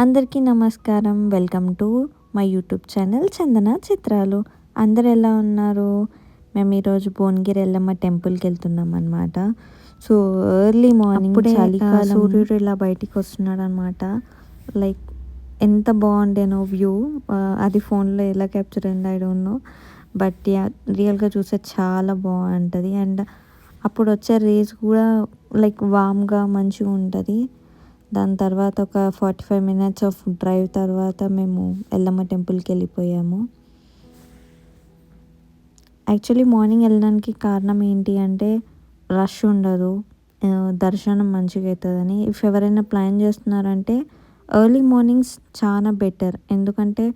అందరికీ నమస్కారం. Welcome to my YouTube channel Chandana Chitralu. అందరూ ఎలా ఉన్నారు? మేము ఈరోజు భువనగిరి ఎల్లమ్మ టెంపుల్కి వెళ్తున్నాం అనమాట. సో ఎర్లీ మార్నింగ్ చలికాలం సూర్యుడు ఇలా బయటికి వస్తున్నాడు అనమాట. లైక్ ఎంత బాగుండేనో వ్యూ. అది ఫోన్లో ఎలా క్యాప్చర్ అయింది I don't know, but yeah రియల్గా చూస్తే చాలా బాగుంటుంది. అండ్ అప్పుడు వచ్చే రేస్ కూడా లైక్ వామ్గా మంచిగా ఉంటుంది. దాని తర్వాత ఒక 45 మినిట్స్ ఆఫ్ డ్రైవ్ తర్వాత మేము ఎల్లమ్మ టెంపుల్కి వెళ్ళిపోయాము. యాక్చువల్లీ మార్నింగ్ వెళ్ళడానికి కారణం ఏంటి అంటే రష్ ఉండదు, దర్శనం మంచిగా అవుతుందని. ఇఫ్ ఎవరైనా ప్లాన్ చేస్తున్నారంటే ఎర్లీ మార్నింగ్స్ చాలా బెటర్. ఎందుకంటే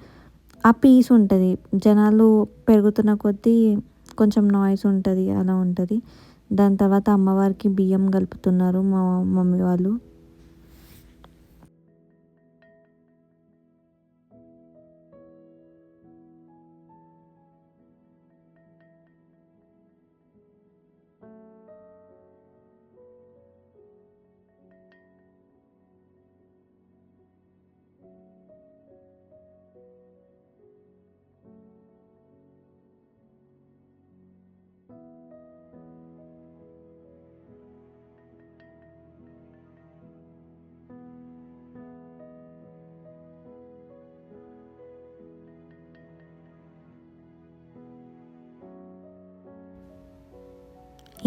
ఆ పీస్ ఉంటుంది. జనాలు పెరుగుతున్న కొద్దీ కొంచెం నాయిస్ ఉంటుంది, అలా ఉంటుంది. దాని తర్వాత అమ్మవారికి బియ్యం కలుపుతున్నారు మా మమ్మీ వాళ్ళు.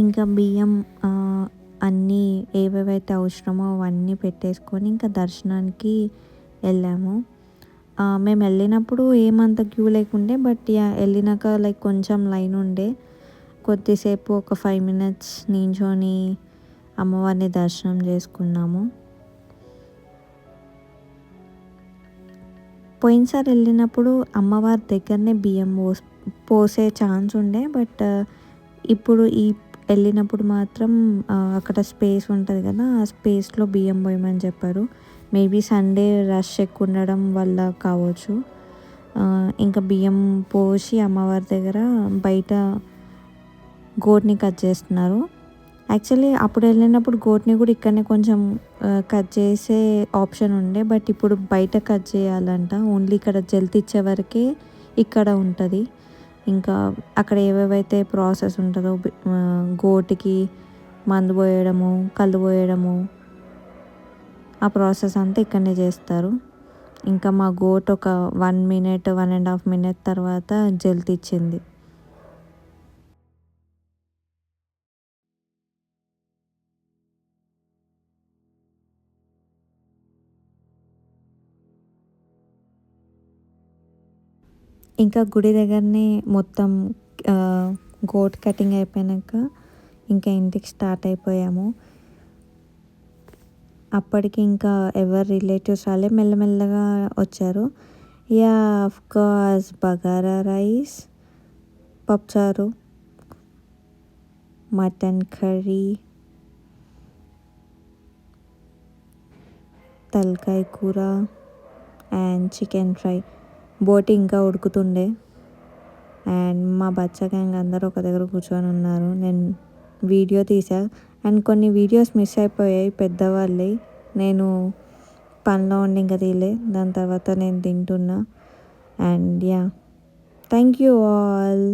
ఇంకా బియ్యం అన్నీ ఏవేవైతే అవసరమో అవన్నీ పెట్టేసుకొని ఇంకా దర్శనానికి వెళ్ళాము. మేము వెళ్ళినప్పుడు ఏమంత క్యూ లేకుండే, బట్ వెళ్ళినాక లైక్ కొంచెం లైన్ ఉండే. కొద్దిసేపు ఒక 5 మినిట్స్ నించొని అమ్మవారిని దర్శనం చేసుకున్నాము. పోయినసారి వెళ్ళినప్పుడు అమ్మవారి దగ్గరనే బియ్యం పోసే ఛాన్స్ ఉండే, బట్ ఇప్పుడు వెళ్ళినప్పుడు మాత్రం అక్కడ స్పేస్ ఉంటుంది కదా, ఆ స్పేస్లో బియ్యం పోయమని చెప్పారు. మేబీ సండే రష్ ఎక్కువ ఉండడం వల్ల కావచ్చు. ఇంకా బియ్యం పోసి అమ్మవారి దగ్గర బయట గోట్ని కట్ చేస్తున్నారు. యాక్చువల్లీ అప్పుడు వెళ్ళినప్పుడు గోట్ని కూడా ఇక్కడనే కొంచెం కట్ చేసే ఆప్షన్ ఉండే, బట్ ఇప్పుడు బయట కట్ చేయాలంట. ఓన్లీ ఇక్కడ జల్తి ఇచ్చే వరకే ఇక్కడ ఉంటుంది. ఇంకా అక్కడ ఏవేవైతే ప్రాసెస్ ఉంటుందో గోటికి మందు పోయడము, కళ్ళు పోయడము, ఆ ప్రాసెస్ అంతా ఇక్కడనే చేస్తారు. ఇంకా మా గోట్ ఒక 1 మినిట్ 1.5 మినిట్ తర్వాత జల్తి ఇచ్చింది. ఇంకా గుడి దగ్గరనే మొత్తం గోట్ కటింగ్ అయిపోయాక ఇంకా ఇంటికి స్టార్ట్ అయిపోయాము. అప్పటికి ఇంకా ఎవరు రిలేటివ్స్ రాలే, మెల్లమెల్లగా వచ్చారు. Yeah of course bagara rice, పప్పుచారు, మటన్ కర్రీ, తలకాయ కూర అండ్ చికెన్ ఫ్రై. బోటి ఇంకా ఉడుకుతుండే. అండ్ మా బచ్చా గ్యాంగ్ అందరూ ఒక దగ్గర కూర్చొని ఉన్నారు. నేను వీడియో తీసా అండ్ కొన్ని వీడియోస్ మిస్ అయిపోయాయి పెద్దవాళ్ళే. నేను పనిలో ఉండి ఇంకా తీయలే. దాని తర్వాత నేను తింటున్నా. And yeah, thank you all.